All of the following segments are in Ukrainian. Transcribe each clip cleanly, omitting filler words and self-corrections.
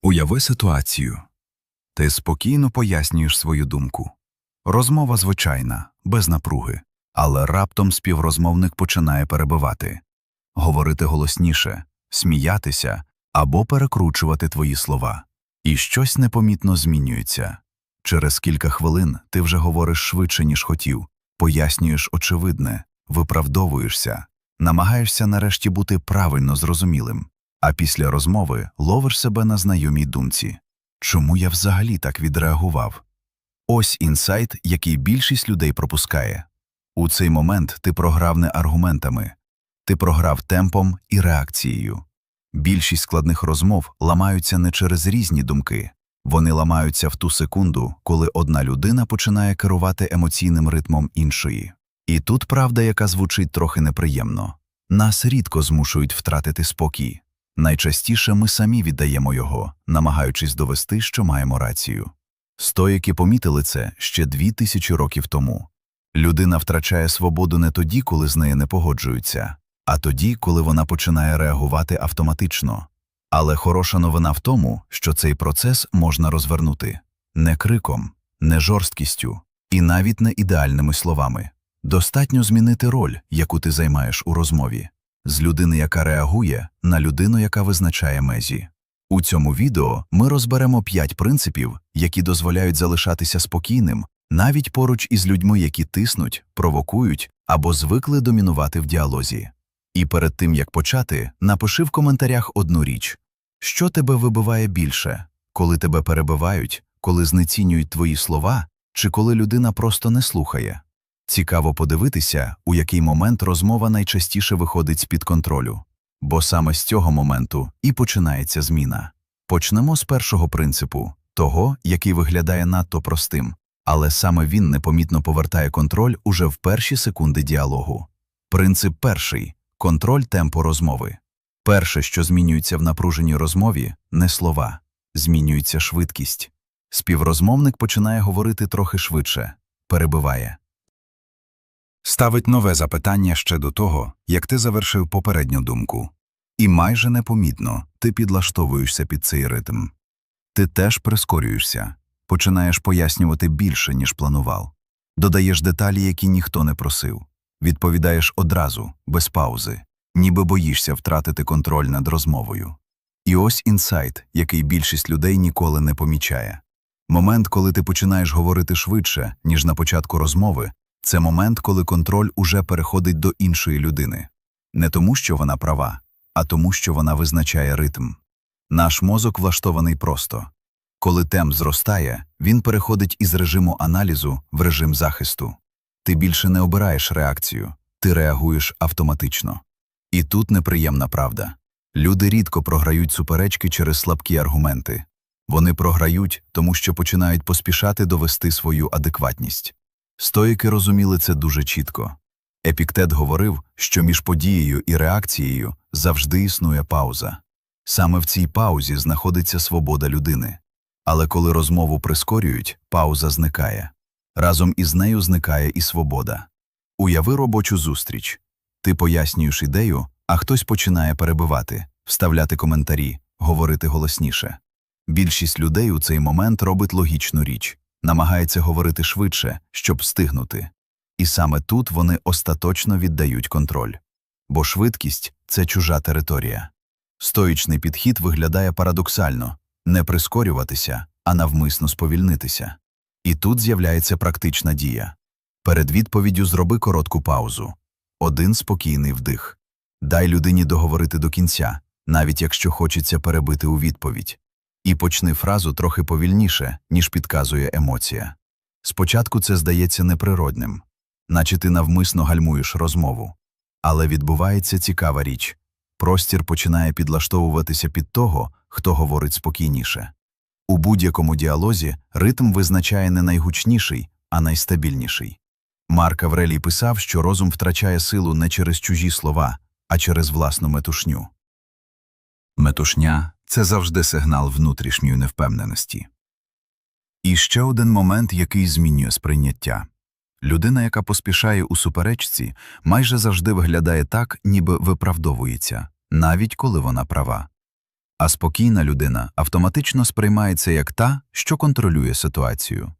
Уяви ситуацію. Ти спокійно пояснюєш свою думку. Розмова звичайна, без напруги, але раптом співрозмовник починає перебивати, говорити голосніше, сміятися або перекручувати твої слова. І щось непомітно змінюється. Через кілька хвилин ти вже говориш швидше, ніж хотів, пояснюєш очевидне, виправдовуєшся, намагаєшся нарешті бути правильно зрозумілим, а після розмови ловиш себе на знайомій думці. Чому я взагалі так відреагував? Ось інсайт, який більшість людей пропускає. У цей момент ти програв не аргументами, ти програв темпом і реакцією. Більшість складних розмов ламаються не через різні думки. Вони ламаються в ту секунду, коли одна людина починає керувати емоційним ритмом іншої. І тут правда, яка звучить трохи неприємно. Нас рідко змушують втратити спокій. Найчастіше ми самі віддаємо його, намагаючись довести, що маємо рацію. Стоїки помітили це ще 2000 років тому. Людина втрачає свободу не тоді, коли з нею не погоджуються, а тоді, коли вона починає реагувати автоматично. Але хороша новина в тому, що цей процес можна розвернути. Не криком, не жорсткістю і навіть не ідеальними словами. Достатньо змінити роль, яку ти займаєш у розмові. З людини, яка реагує, на людину, яка визначає межі. У цьому відео ми розберемо 5 принципів, які дозволяють залишатися спокійним, навіть поруч із людьми, які тиснуть, провокують або звикли домінувати в діалозі. І перед тим, як почати, напиши в коментарях одну річ. Що тебе вибиває більше? Коли тебе перебивають, коли знецінюють твої слова, чи коли людина просто не слухає? Цікаво подивитися, у який момент розмова найчастіше виходить з-під контролю. Бо саме з цього моменту і починається зміна. Почнемо з першого принципу, того, який виглядає надто простим, але саме він непомітно повертає контроль уже в перші секунди діалогу. Принцип перший – контроль темпу розмови. Перше, що змінюється в напруженій розмові – не слова, змінюється швидкість. Співрозмовник починає говорити трохи швидше, перебиває. Ставить нове запитання ще до того, як ти завершив попередню думку. І майже непомітно ти підлаштовуєшся під цей ритм. Ти теж прискорюєшся, починаєш пояснювати більше, ніж планував. Додаєш деталі, які ніхто не просив. Відповідаєш одразу, без паузи, ніби боїшся втратити контроль над розмовою. І ось інсайт, який більшість людей ніколи не помічає. Момент, коли ти починаєш говорити швидше, ніж на початку розмови, це момент, коли контроль уже переходить до іншої людини. Не тому, що вона права, а тому, що вона визначає ритм. Наш мозок влаштований просто. Коли темп зростає, він переходить із режиму аналізу в режим захисту. Ти більше не обираєш реакцію, ти реагуєш автоматично. І тут неприємна правда. Люди рідко програють суперечки через слабкі аргументи. Вони програють, тому що починають поспішати довести свою адекватність. Стоїки розуміли це дуже чітко. Епіктет говорив, що між подією і реакцією завжди існує пауза. Саме в цій паузі знаходиться свобода людини. Але коли розмову прискорюють, пауза зникає. Разом із нею зникає і свобода. Уяви робочу зустріч. Ти пояснюєш ідею, а хтось починає перебивати, вставляти коментарі, говорити голосніше. Більшість людей у цей момент робить логічну річ. Намагається говорити швидше, щоб встигнути. І саме тут вони остаточно віддають контроль. Бо швидкість – це чужа територія. Стоїчний підхід виглядає парадоксально – не прискорюватися, а навмисно сповільнитися. І тут з'являється практична дія. Перед відповіддю зроби коротку паузу. Один спокійний вдих. Дай людині договорити до кінця, навіть якщо хочеться перебити у відповідь. І почни фразу трохи повільніше, ніж підказує емоція. Спочатку це здається неприродним, наче ти навмисно гальмуєш розмову. Але відбувається цікава річ. Простір починає підлаштовуватися під того, хто говорить спокійніше. У будь-якому діалозі ритм визначає не найгучніший, а найстабільніший. Марк Аврелій писав, що розум втрачає силу не через чужі слова, а через власну метушню. Метушня – це завжди сигнал внутрішньої невпевненості. І ще один момент, який змінює сприйняття. Людина, яка поспішає у суперечці, майже завжди виглядає так, ніби виправдовується, навіть коли вона права. А спокійна людина автоматично сприймається як та, що контролює ситуацію.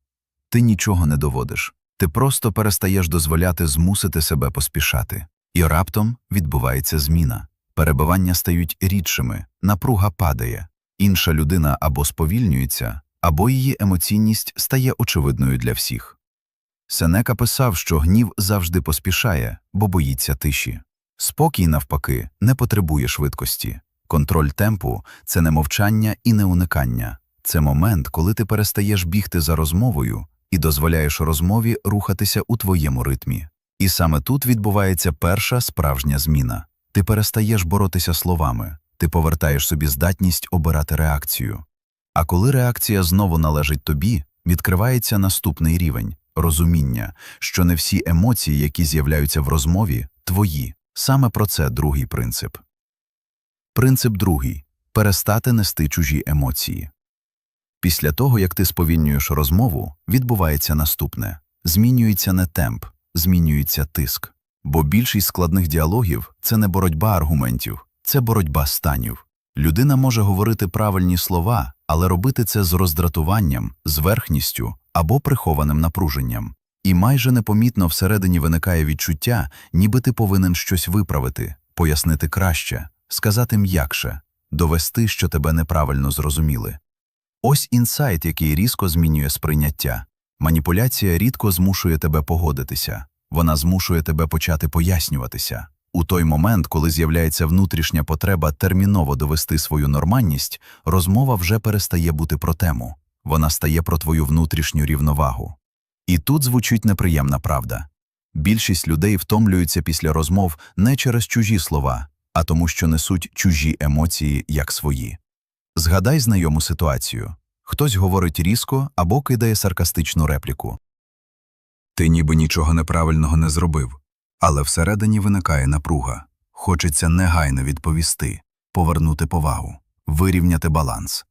Ти нічого не доводиш. Ти просто перестаєш дозволяти змусити себе поспішати. І раптом відбувається зміна. Перебивання стають рідшими, напруга падає. Інша людина або сповільнюється, або її емоційність стає очевидною для всіх. Сенека писав, що гнів завжди поспішає, бо боїться тиші. Спокій, навпаки, не потребує швидкості. Контроль темпу – це не мовчання і не уникання. Це момент, коли ти перестаєш бігти за розмовою і дозволяєш розмові рухатися у твоєму ритмі. І саме тут відбувається перша справжня зміна. Ти перестаєш боротися словами, ти повертаєш собі здатність обирати реакцію. А коли реакція знову належить тобі, відкривається наступний рівень – розуміння, що не всі емоції, які з'являються в розмові, твої. Саме про це другий принцип. Принцип другий – перестати нести чужі емоції. Після того, як ти сповільнюєш розмову, відбувається наступне. Змінюється не темп, змінюється тиск. Бо більшість складних діалогів – це не боротьба аргументів, це боротьба станів. Людина може говорити правильні слова, але робити це з роздратуванням, зверхністю або прихованим напруженням. І майже непомітно всередині виникає відчуття, ніби ти повинен щось виправити, пояснити краще, сказати м'якше, довести, що тебе неправильно зрозуміли. Ось інсайт, який різко змінює сприйняття. Маніпуляція рідко змушує тебе погодитися. Вона змушує тебе почати пояснюватися. У той момент, коли з'являється внутрішня потреба терміново довести свою нормальність, розмова вже перестає бути про тему. Вона стає про твою внутрішню рівновагу. І тут звучить неприємна правда. Більшість людей втомлюються після розмов не через чужі слова, а тому, що несуть чужі емоції як свої. Згадай знайому ситуацію. Хтось говорить різко або кидає саркастичну репліку. Ти ніби нічого неправильного не зробив, але всередині виникає напруга. Хочеться негайно відповісти, повернути повагу, вирівняти баланс.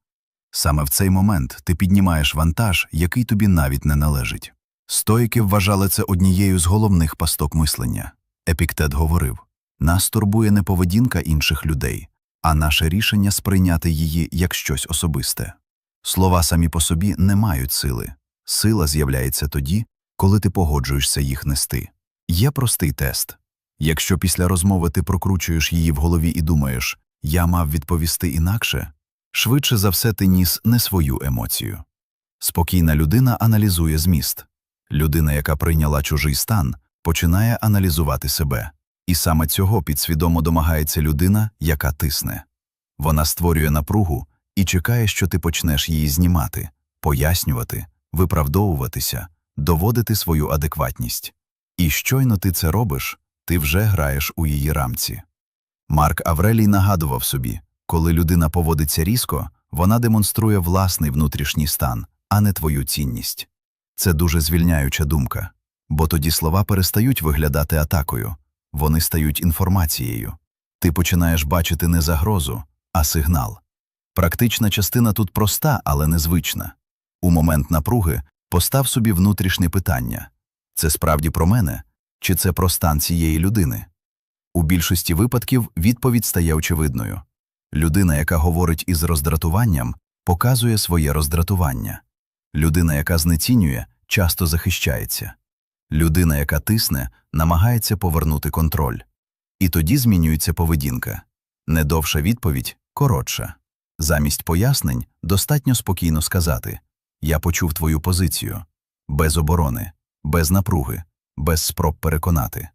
Саме в цей момент ти піднімаєш вантаж, який тобі навіть не належить. Стоїки вважали це однією з головних пасток мислення. Епіктет говорив: «Нас турбує не поведінка інших людей, а наше рішення сприйняти її як щось особисте». Слова самі по собі не мають сили. Сила з'являється тоді, коли ти погоджуєшся їх нести. Є простий тест. Якщо після розмови ти прокручуєш її в голові і думаєш «я мав відповісти інакше», швидше за все ти ніс не свою емоцію. Спокійна людина аналізує зміст. Людина, яка прийняла чужий стан, починає аналізувати себе. І саме цього підсвідомо домагається людина, яка тисне. Вона створює напругу і чекає, що ти почнеш її знімати, пояснювати, виправдовуватися, доводити свою адекватність. І щойно ти це робиш, ти вже граєш у її рамці. Марк Аврелій нагадував собі, коли людина поводиться різко, вона демонструє власний внутрішній стан, а не твою цінність. Це дуже звільняюча думка, бо тоді слова перестають виглядати атакою, вони стають інформацією. Ти починаєш бачити не загрозу, а сигнал. Практична частина тут проста, але незвична. У момент напруги постав собі внутрішнє питання: це справді про мене, чи це про стан цієї людини? У більшості випадків відповідь стає очевидною. Людина, яка говорить із роздратуванням, показує своє роздратування. Людина, яка знецінює, часто захищається. Людина, яка тисне, намагається повернути контроль. І тоді змінюється поведінка. Не довша відповідь – коротша. Замість пояснень достатньо спокійно сказати: «Я почув твою позицію». Без оборони, без напруги, без спроб переконати.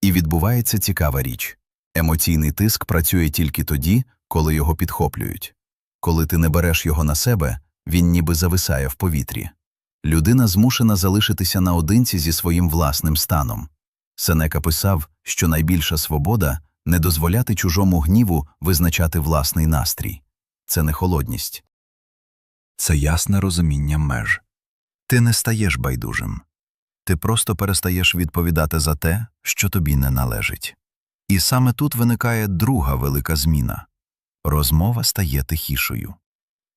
І відбувається цікава річ. Емоційний тиск працює тільки тоді, коли його підхоплюють. Коли ти не береш його на себе, він ніби зависає в повітрі. Людина змушена залишитися наодинці зі своїм власним станом. Сенека писав, що найбільша свобода – не дозволяти чужому гніву визначати власний настрій. Це не холодність. Це ясне розуміння меж. Ти не стаєш байдужим. Ти просто перестаєш відповідати за те, що тобі не належить. І саме тут виникає друга велика зміна. Розмова стає тихішою.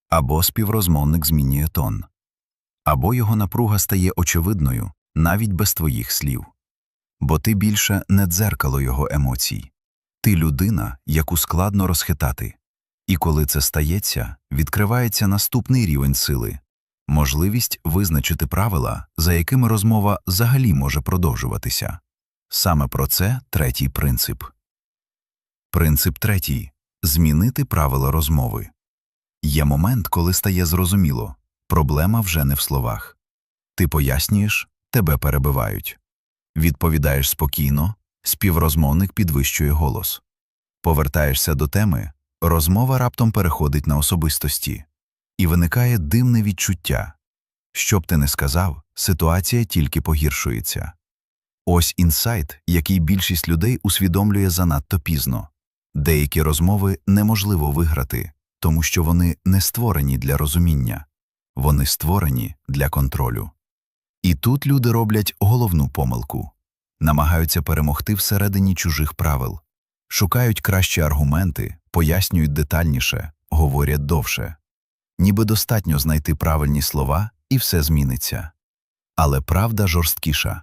Або співрозмовник змінює тон. Або його напруга стає очевидною, навіть без твоїх слів. Бо ти більше не дзеркало його емоцій. Ти людина, яку складно розхитати. І коли це стається, відкривається наступний рівень сили – можливість визначити правила, за якими розмова взагалі може продовжуватися. Саме про це третій принцип. Принцип третій – змінити правила розмови. Є момент, коли стає зрозуміло – проблема вже не в словах. Ти пояснюєш – тебе перебивають. Відповідаєш спокійно – співрозмовник підвищує голос. Повертаєшся до теми – розмова раптом переходить на особистості. І виникає дивне відчуття. Що б ти не сказав, ситуація тільки погіршується. Ось інсайт, який більшість людей усвідомлює занадто пізно. Деякі розмови неможливо виграти, тому що вони не створені для розуміння. Вони створені для контролю. І тут люди роблять головну помилку. Намагаються перемогти всередині чужих правил. Шукають кращі аргументи, пояснюють детальніше, говорять довше. Ніби достатньо знайти правильні слова, і все зміниться. Але правда жорсткіша.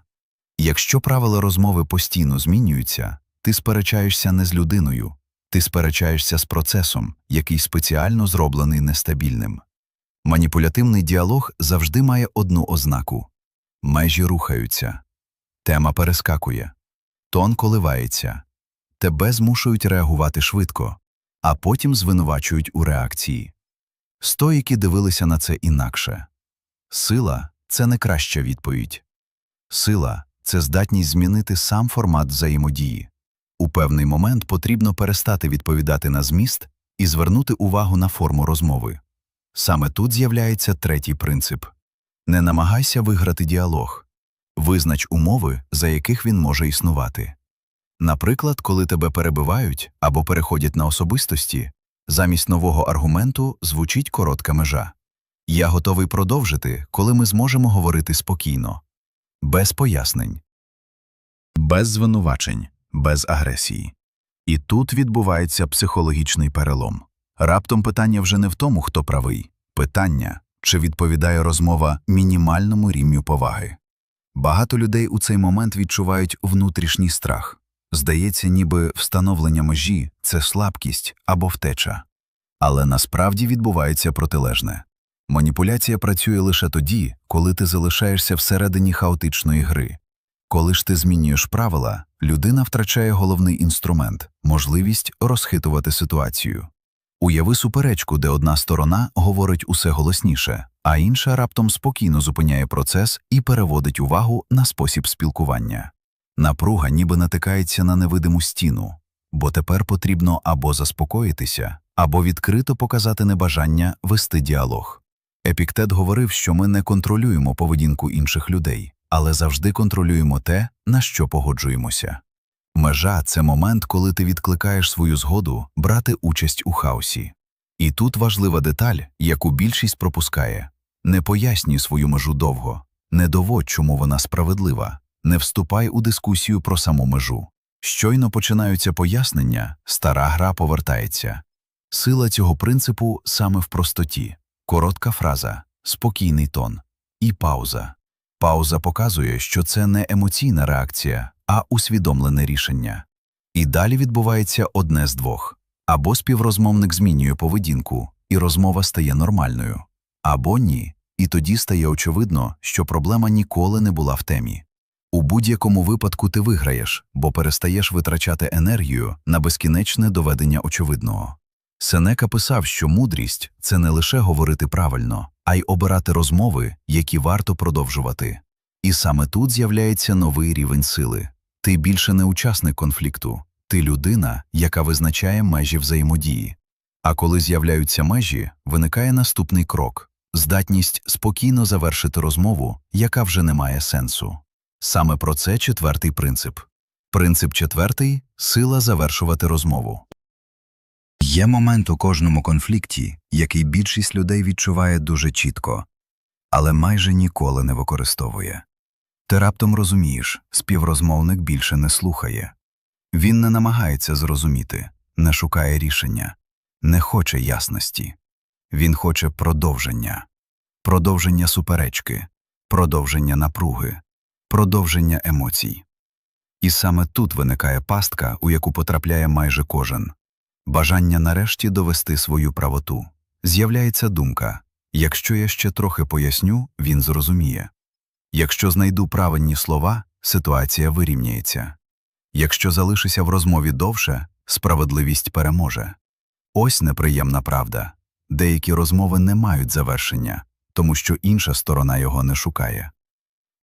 Якщо правила розмови постійно змінюються, ти сперечаєшся не з людиною, ти сперечаєшся з процесом, який спеціально зроблений нестабільним. Маніпулятивний діалог завжди має одну ознаку. Межі рухаються. Тема перескакує. Тон коливається. Тебе змушують реагувати швидко, а потім звинувачують у реакції. Стоїки дивилися на це інакше. Сила – це не краща відповідь. Сила – це здатність змінити сам формат взаємодії. У певний момент потрібно перестати відповідати на зміст і звернути увагу на форму розмови. Саме тут з'являється третій принцип. Не намагайся виграти діалог. Визнач умови, за яких він може існувати. Наприклад, коли тебе перебивають або переходять на особистості, замість нового аргументу звучить коротка межа. Я готовий продовжити, коли ми зможемо говорити спокійно. Без пояснень. Без звинувачень, без агресії. І тут відбувається психологічний перелом. Раптом питання вже не в тому, хто правий. Питання, чи відповідає розмова мінімальному рівню поваги. Багато людей у цей момент відчувають внутрішній страх. Здається, ніби встановлення межі – це слабкість або втеча. Але насправді відбувається протилежне. Маніпуляція працює лише тоді, коли ти залишаєшся всередині хаотичної гри. Коли ж ти змінюєш правила, людина втрачає головний інструмент – можливість розхитувати ситуацію. Уяви суперечку, де одна сторона говорить усе голосніше, а інша раптом спокійно зупиняє процес і переводить увагу на спосіб спілкування. Напруга ніби натикається на невидиму стіну, бо тепер потрібно або заспокоїтися, або відкрито показати небажання вести діалог. Епіктет говорив, що ми не контролюємо поведінку інших людей, але завжди контролюємо те, на що погоджуємося. Межа – це момент, коли ти відкликаєш свою згоду брати участь у хаосі. І тут важлива деталь, яку більшість пропускає. Не пояснюй свою межу довго, не доводь, чому вона справедлива, не вступай у дискусію про саму межу. Щойно починаються пояснення, стара гра повертається. Сила цього принципу саме в простоті. Коротка фраза, спокійний тон і пауза. Пауза показує, що це не емоційна реакція, а усвідомлене рішення. І далі відбувається одне з двох. Або співрозмовник змінює поведінку, і розмова стає нормальною. Або ні, і тоді стає очевидно, що проблема ніколи не була в темі. У будь-якому випадку ти виграєш, бо перестаєш витрачати енергію на безкінечне доведення очевидного. Сенека писав, що мудрість – це не лише говорити правильно, а й обирати розмови, які варто продовжувати. І саме тут з'являється новий рівень сили. Ти більше не учасник конфлікту, ти людина, яка визначає межі взаємодії. А коли з'являються межі, виникає наступний крок – здатність спокійно завершити розмову, яка вже не має сенсу. Саме про це четвертий принцип. Принцип четвертий – сила завершувати розмову. Є момент у кожному конфлікті, який більшість людей відчуває дуже чітко, але майже ніколи не використовує. Ти раптом розумієш, співрозмовник більше не слухає. Він не намагається зрозуміти, не шукає рішення, не хоче ясності. Він хоче продовження. Продовження суперечки, продовження напруги, продовження емоцій. І саме тут виникає пастка, у яку потрапляє майже кожен. Бажання нарешті довести свою правоту. З'являється думка: якщо я ще трохи поясню, він зрозуміє. Якщо знайду правильні слова, ситуація вирівняється. Якщо залишися в розмові довше, справедливість переможе. Ось неприємна правда. Деякі розмови не мають завершення, тому що інша сторона його не шукає.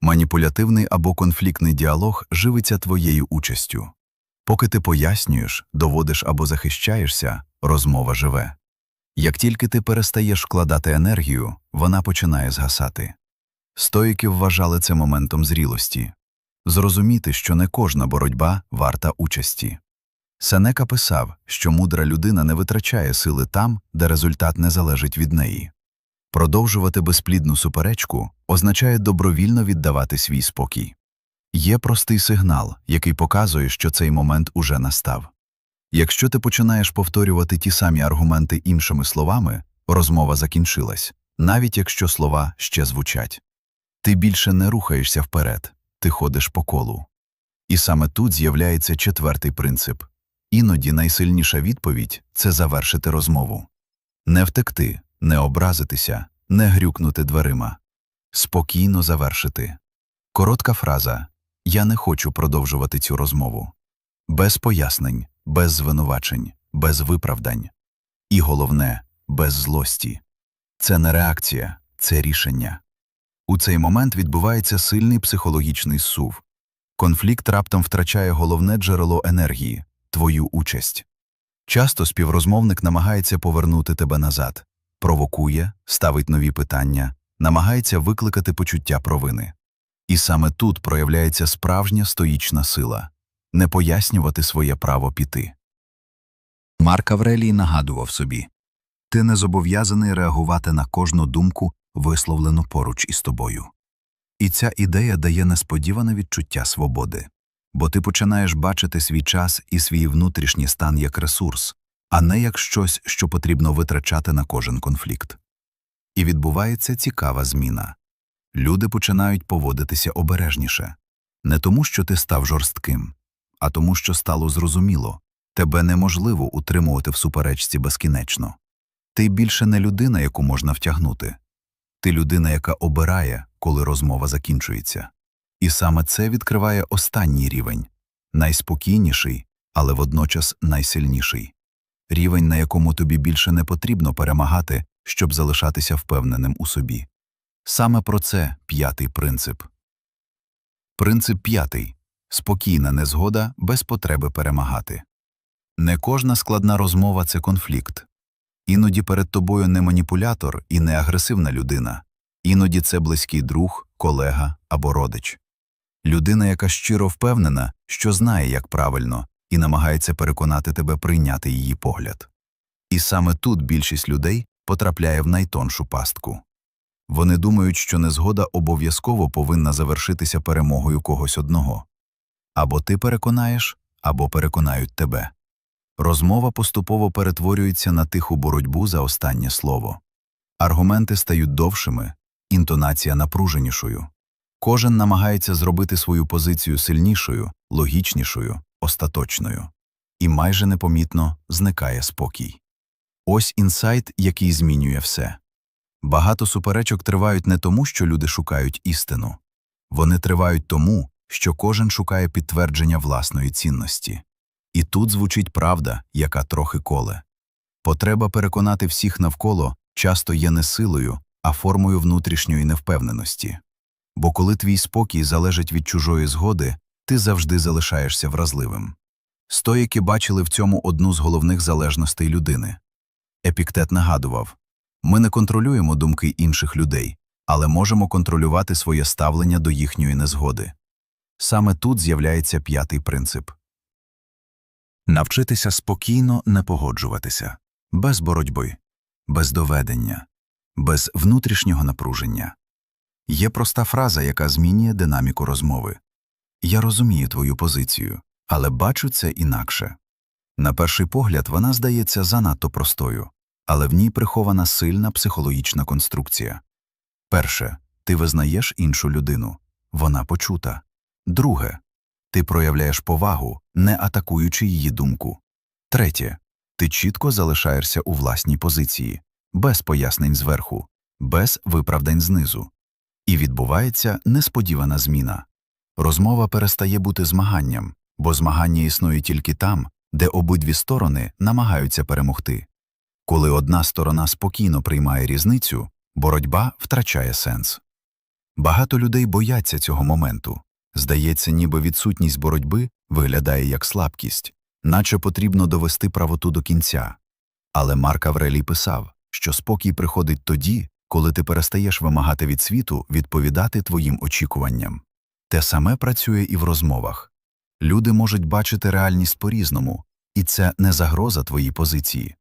Маніпулятивний або конфліктний діалог живиться твоєю участю. Поки ти пояснюєш, доводиш або захищаєшся, розмова живе. Як тільки ти перестаєш вкладати енергію, вона починає згасати. Стоїки вважали це моментом зрілості. Зрозуміти, що не кожна боротьба варта участі. Сенека писав, що мудра людина не витрачає сили там, де результат не залежить від неї. Продовжувати безплідну суперечку означає добровільно віддавати свій спокій. Є простий сигнал, який показує, що цей момент уже настав. Якщо ти починаєш повторювати ті самі аргументи іншими словами, розмова закінчилась, навіть якщо слова ще звучать. Ти більше не рухаєшся вперед, ти ходиш по колу. І саме тут з'являється четвертий принцип. Іноді найсильніша відповідь – це завершити розмову. Не втекти, не образитися, не грюкнути дверима. Спокійно завершити. Коротка фраза «Я не хочу продовжувати цю розмову». Без пояснень, без звинувачень, без виправдань. І головне – без злості. Це не реакція, це рішення. У цей момент відбувається сильний психологічний зсув. Конфлікт раптом втрачає головне джерело енергії – твою участь. Часто співрозмовник намагається повернути тебе назад, провокує, ставить нові питання, намагається викликати почуття провини. І саме тут проявляється справжня стоїчна сила – не пояснювати своє право піти. Марк Аврелій нагадував собі: «Ти не зобов'язаний реагувати на кожну думку, висловлену поруч із тобою». І ця ідея дає несподіване відчуття свободи. Бо ти починаєш бачити свій час і свій внутрішній стан як ресурс, а не як щось, що потрібно витрачати на кожен конфлікт. І відбувається цікава зміна. Люди починають поводитися обережніше. Не тому, що ти став жорстким, а тому, що стало зрозуміло – тебе неможливо утримувати в суперечці безкінечно. Ти більше не людина, яку можна втягнути. Ти людина, яка обирає, коли розмова закінчується. І саме це відкриває останній рівень – найспокійніший, але водночас найсильніший. Рівень, на якому тобі більше не потрібно перемагати, щоб залишатися впевненим у собі. Саме про це п'ятий принцип. Принцип п'ятий – спокійна незгода без потреби перемагати. Не кожна складна розмова – це конфлікт. Іноді перед тобою не маніпулятор і не агресивна людина. Іноді це близький друг, колега або родич. Людина, яка щиро впевнена, що знає, як правильно, і намагається переконати тебе прийняти її погляд. І саме тут більшість людей потрапляє в найтоншу пастку. Вони думають, що незгода обов'язково повинна завершитися перемогою когось одного. Або ти переконаєш, або переконають тебе. Розмова поступово перетворюється на тиху боротьбу за останнє слово. Аргументи стають довшими, інтонація напруженішою. Кожен намагається зробити свою позицію сильнішою, логічнішою, остаточною. І майже непомітно зникає спокій. Ось інсайт, який змінює все. Багато суперечок тривають не тому, що люди шукають істину. Вони тривають тому, що кожен шукає підтвердження власної цінності. І тут звучить правда, яка трохи коле. Потреба переконати всіх навколо часто є не силою, а формою внутрішньої невпевненості. Бо коли твій спокій залежить від чужої згоди, ти завжди залишаєшся вразливим. Стоїки бачили в цьому одну з головних залежностей людини. Епіктет нагадував: ми не контролюємо думки інших людей, але можемо контролювати своє ставлення до їхньої незгоди. Саме тут з'являється п'ятий принцип. Навчитися спокійно не погоджуватися. Без боротьби, без доведення, без внутрішнього напруження. Є проста фраза, яка змінює динаміку розмови. «Я розумію твою позицію, але бачу це інакше». На перший погляд вона здається занадто простою, але в ній прихована сильна психологічна конструкція. Перше, ти визнаєш іншу людину. Вона почута. Друге, ти проявляєш повагу, не атакуючи її думку. Третє, Ти чітко залишаєшся у власній позиції, без пояснень зверху, без виправдань знизу. І відбувається несподівана зміна. Розмова перестає бути змаганням, бо змагання існує тільки там, де обидві сторони намагаються перемогти. Коли одна сторона спокійно приймає різницю, боротьба втрачає сенс. Багато людей бояться цього моменту. Здається, ніби відсутність боротьби виглядає як слабкість, наче потрібно довести правоту до кінця. Але Марк Аврелій писав, що спокій приходить тоді, коли ти перестаєш вимагати від світу відповідати твоїм очікуванням. Те саме працює і в розмовах. Люди можуть бачити реальність по-різному, і це не загроза твоїй позиції.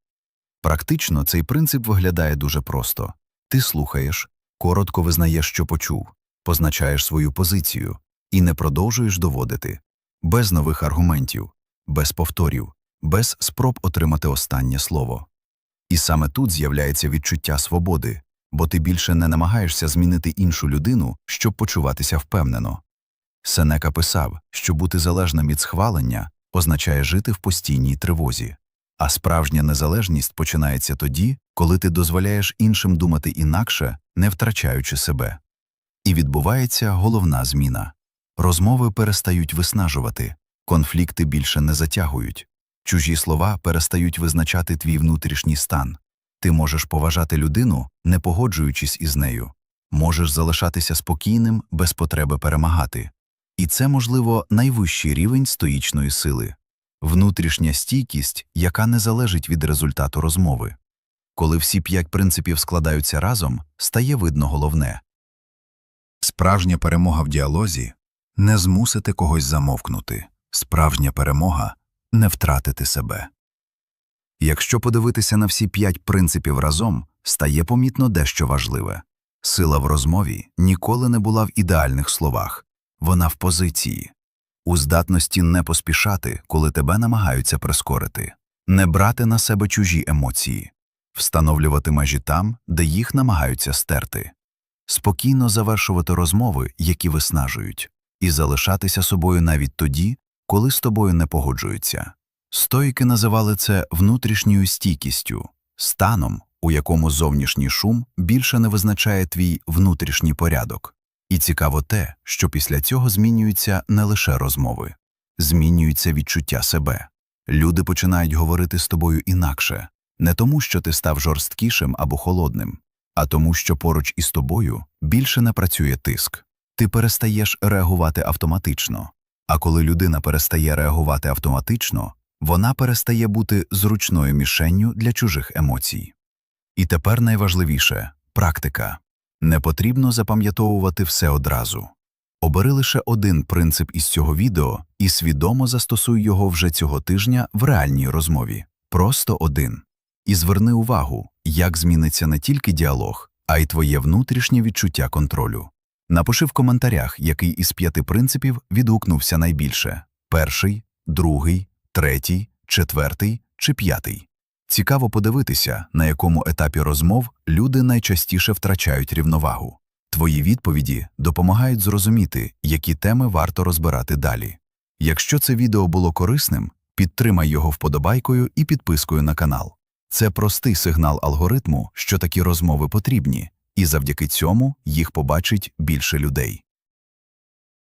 Практично цей принцип виглядає дуже просто. Ти слухаєш, коротко визнаєш, що почув, позначаєш свою позицію і не продовжуєш доводити. Без нових аргументів, без повторів, без спроб отримати останнє слово. І саме тут з'являється відчуття свободи, бо ти більше не намагаєшся змінити іншу людину, щоб почуватися впевнено. Сенека писав, що бути залежним від схвалення означає жити в постійній тривозі. А справжня незалежність починається тоді, коли ти дозволяєш іншим думати інакше, не втрачаючи себе. І відбувається головна зміна. Розмови перестають виснажувати, конфлікти більше не затягують. Чужі слова перестають визначати твій внутрішній стан. Ти можеш поважати людину, не погоджуючись із нею. Можеш залишатися спокійним, без потреби перемагати. І це, можливо, найвищий рівень стоїчної сили. Внутрішня стійкість, яка не залежить від результату розмови. Коли всі 5 принципів складаються разом, стає видно головне. Справжня перемога в діалозі – не змусити когось замовкнути. Справжня перемога – не втратити себе. Якщо подивитися на всі 5 принципів разом, стає помітно дещо важливе. Сила в розмові ніколи не була в ідеальних словах. Вона в позиції. У здатності не поспішати, коли тебе намагаються прискорити. Не брати на себе чужі емоції. Встановлювати межі там, де їх намагаються стерти. Спокійно завершувати розмови, які виснажують. І залишатися собою навіть тоді, коли з тобою не погоджуються. Стоїки називали це внутрішньою стійкістю, станом, у якому зовнішній шум більше не визначає твій внутрішній порядок. І цікаво те, що після цього змінюються не лише розмови. Змінюється відчуття себе. Люди починають говорити з тобою інакше. Не тому, що ти став жорсткішим або холодним, а тому, що поруч із тобою більше не працює тиск. Ти перестаєш реагувати автоматично. А коли людина перестає реагувати автоматично, вона перестає бути зручною мішенню для чужих емоцій. І тепер найважливіше – практика. Не потрібно запам'ятовувати все одразу. Обери лише один принцип із цього відео і свідомо застосуй його вже цього тижня в реальній розмові. Просто один. І зверни увагу, як зміниться не тільки діалог, а й твоє внутрішнє відчуття контролю. Напиши в коментарях, який із 5 принципів відгукнувся найбільше – перший, другий, третій, четвертий чи 5. Цікаво подивитися, на якому етапі розмов люди найчастіше втрачають рівновагу. Твої відповіді допомагають зрозуміти, які теми варто розбирати далі. Якщо це відео було корисним, підтримай його вподобайкою і підпискою на канал. Це простий сигнал алгоритму, що такі розмови потрібні, і завдяки цьому їх побачить більше людей.